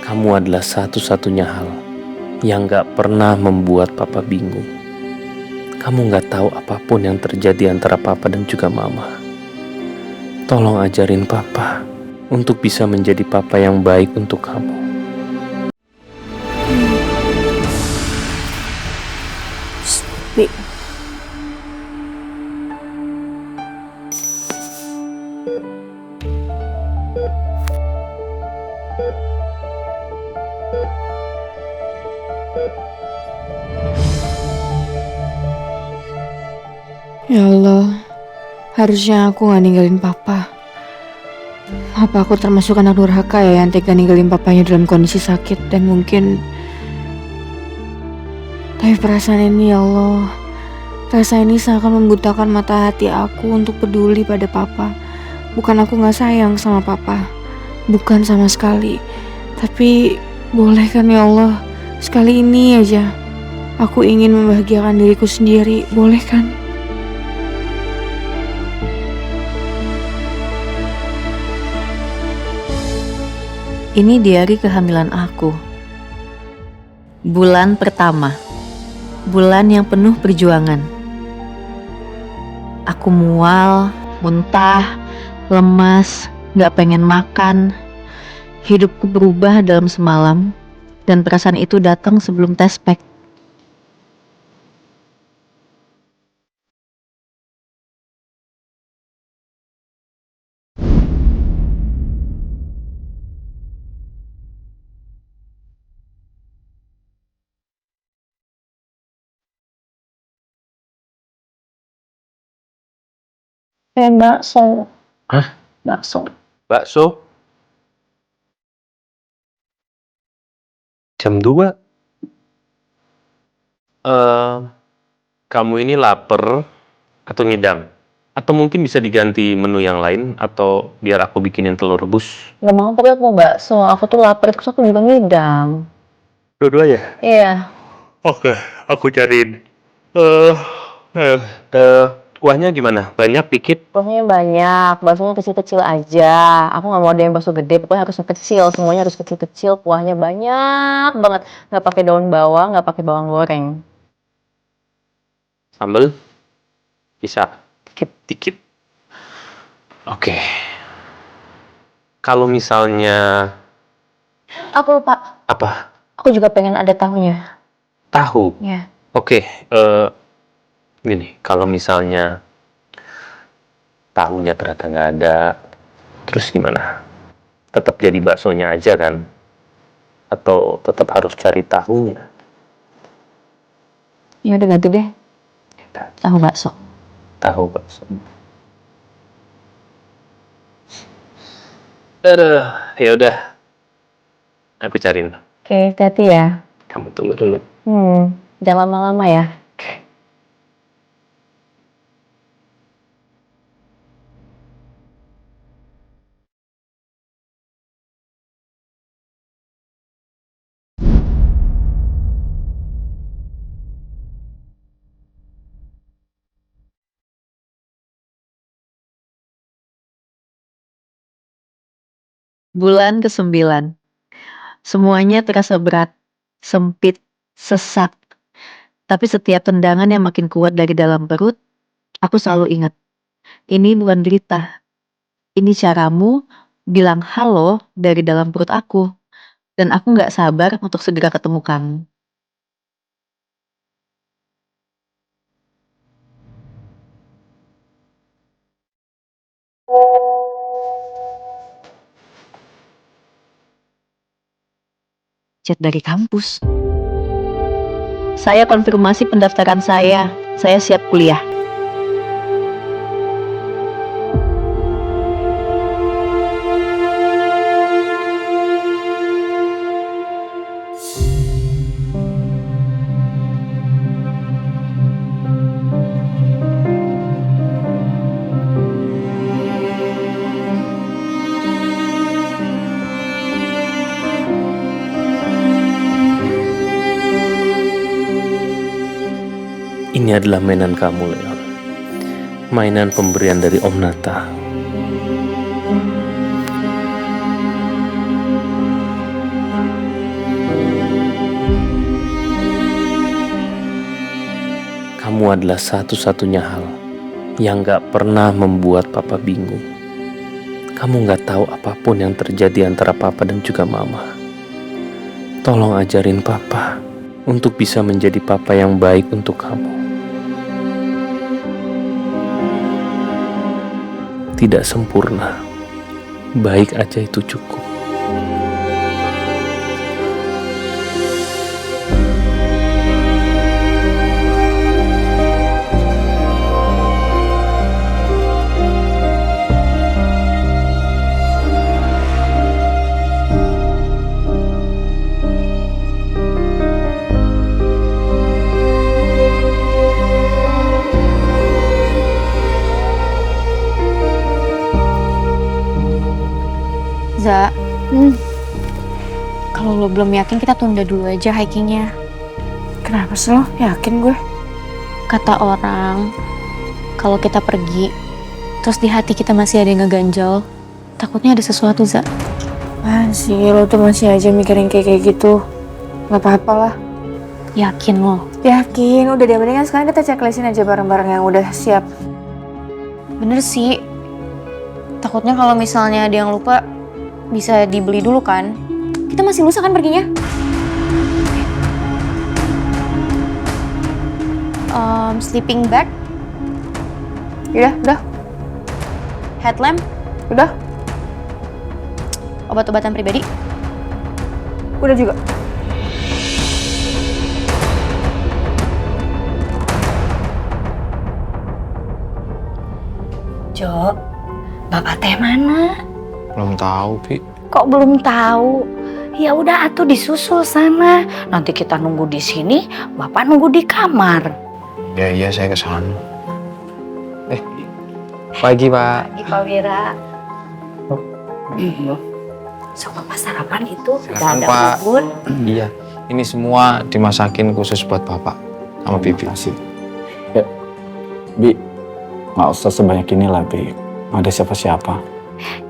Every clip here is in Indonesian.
Kamu adalah satu-satunya hal yang gak pernah membuat papa bingung. Kamu gak tahu apapun yang terjadi antara papa dan juga mama. Tolong ajarin papa untuk bisa menjadi papa yang baik untuk kamu. Bi, ya Allah, harusnya aku gak ninggalin papa. Apa aku termasuk anak durhaka ya yang tega ninggalin papanya dalam kondisi sakit dan mungkin... Tapi perasaan ini ya Allah, rasa ini seakan membutakan mata hati aku untuk peduli pada papa. Bukan aku gak sayang sama papa, bukan sama sekali. Tapi boleh kan ya Allah, sekali ini aja aku ingin membahagiakan diriku sendiri, boleh kan? Ini diari kehamilan aku. Bulan pertama. Bulan yang penuh perjuangan. Aku mual, muntah, lemas, gak pengen makan. Hidupku berubah dalam semalam. Dan perasaan itu datang sebelum tes pack. Bakso. Hah? Bakso. Bakso? Jam 2? Kamu ini lapar atau ngidam? Atau mungkin bisa diganti menu yang lain, atau biar aku bikinin telur rebus? Gak mau, pokoknya aku mau bakso. Aku tuh lapar, terus aku juga ngidam. Dua-dua ya? Iya. Oke, aku cariin. Kuahnya gimana? Banyak, dikit? Kuahnya banyak, baksonya kecil-kecil aja. Aku gak mau ada yang bakso gede, pokoknya harus kecil. Semuanya harus kecil-kecil, kuahnya banyak banget. Gak pakai daun bawang, gak pakai bawang goreng. Sambal? Bisa? Dikit. Oke. Kalau misalnya... Aku lupa, Apa? aku juga pengen ada tahunya. Tahu? Ya. Oke, gini, kalau misalnya tahunya ternyata nggak ada, terus gimana? Tetap jadi baksonya aja kan? Atau tetap harus cari tahunya? Ya udah ganti deh. Tahu bakso. Tahu bakso. Aduh, ya udah. Aku cariin. Oke, hati-hati ya. Kamu tunggu dulu. Jangan lama-lama ya. Bulan ke-9. Semuanya terasa berat, sempit, sesak. Tapi setiap tendangan yang makin kuat dari dalam perut, aku selalu ingat. Ini bukan derita. Ini caramu bilang halo dari dalam perut aku. Dan aku gak sabar untuk segera ketemu kamu. Chat dari kampus. Saya konfirmasi pendaftaran saya. Saya siap kuliah. Ini adalah mainan kamu, Leon. Mainan pemberian dari Om Nata. Kamu adalah satu-satunya hal yang gak pernah membuat papa bingung. Kamu gak tahu apapun yang terjadi antara papa dan juga mama. Tolong ajarin papa untuk bisa menjadi papa yang baik untuk kamu. Tidak sempurna, baik aja itu cukup. Za, kalau lo belum yakin kita tunda dulu aja hikingnya. Kenapa sih lo? Yakin gue? Kata orang, kalau kita pergi, terus di hati kita masih ada yang ngeganjal, takutnya ada sesuatu, Za. Apaan sih, lo tuh masih aja mikirin kayak gitu. Gak apa-apa lah. Yakin lo? Yakin, udah deh, mendingan sekarang kita checklistin aja barang-barang yang udah siap. Bener sih. Takutnya kalau misalnya ada yang lupa, bisa dibeli dulu kan? Kita masih lusa kan perginya? Sleeping bag? Udah. Headlamp? Udah. Obat-obatan pribadi? Udah juga. Jo, bapak teh mana? Belum tahu, Pi. Kok belum tahu? Ya udah atuh disusul sana. Nanti kita nunggu di sini, bapak nunggu di kamar. Iya, saya ke sana. Pagi, Pak. Pagi Pak Wira. So, bapak sarapan itu udah Silakan, ada Pak. bubur. Iya, ini semua dimasakin khusus buat Bapak sama Bibi. Ya, Bi, nggak usah sebanyak ini lah, Bi. Nggak ada siapa-siapa.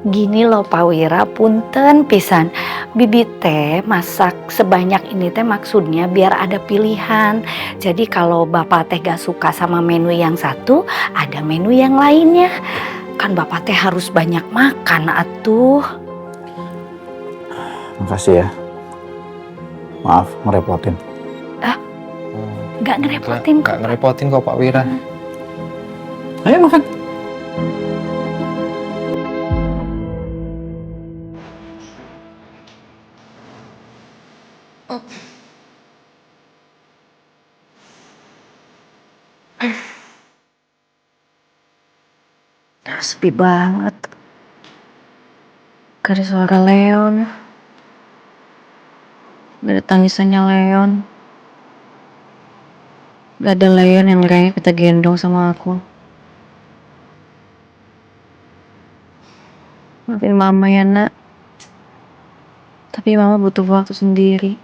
Gini loh Pak Wira, punten pisan. Bibi teh masak sebanyak ini teh maksudnya biar ada pilihan. Jadi kalau bapak teh gak suka sama menu yang satu, ada menu yang lainnya. Kan bapak teh harus banyak makan atuh. Makasih ya. Maaf, ngerepotin. Gak ngerepotin Nggak kok. ngerepotin kok, Pak Wira. Ayo makan. Sepi banget. Gak ada suara Leon. Gak ada tangisannya Leon. Gak ada Leon yang ngerayap kita gendong sama aku. Maafin mama ya nak. Tapi mama butuh waktu sendiri.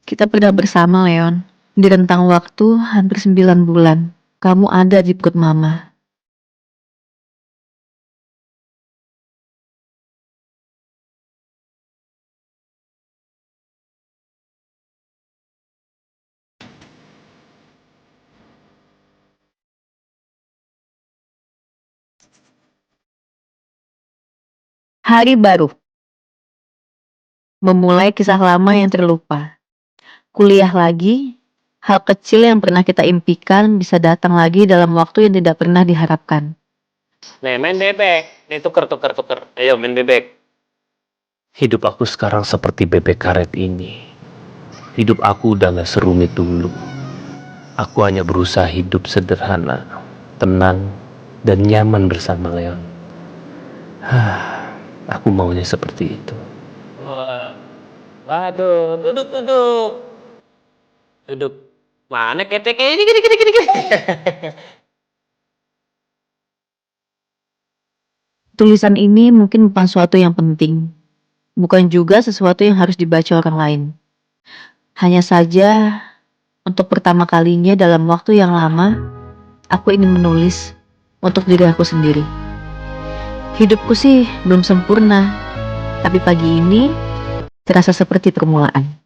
Kita pernah bersama Leon. Di rentang waktu hampir 9 bulan. Kamu ada di perut mama. Hari baru. Memulai kisah lama yang terlupa. Kuliah lagi. Hal kecil yang pernah kita impikan bisa datang lagi dalam waktu yang tidak pernah diharapkan. Nih, main bebek. Nih, tuker. Ayo, main bebek. Hidup aku sekarang seperti bebek karet ini. Hidup aku udah gak serumit dulu. Aku hanya berusaha hidup sederhana, tenang, dan nyaman bersama Leon. Aku maunya seperti itu. Waduh, duduk. Duduk. Mana keteknya ini gini. Tulisan ini mungkin bukan suatu yang penting. Bukan juga sesuatu yang harus dibaca orang lain. Hanya saja, untuk pertama kalinya dalam waktu yang lama, aku ingin menulis untuk diri aku sendiri. Hidupku sih belum sempurna, tapi pagi ini terasa seperti permulaan.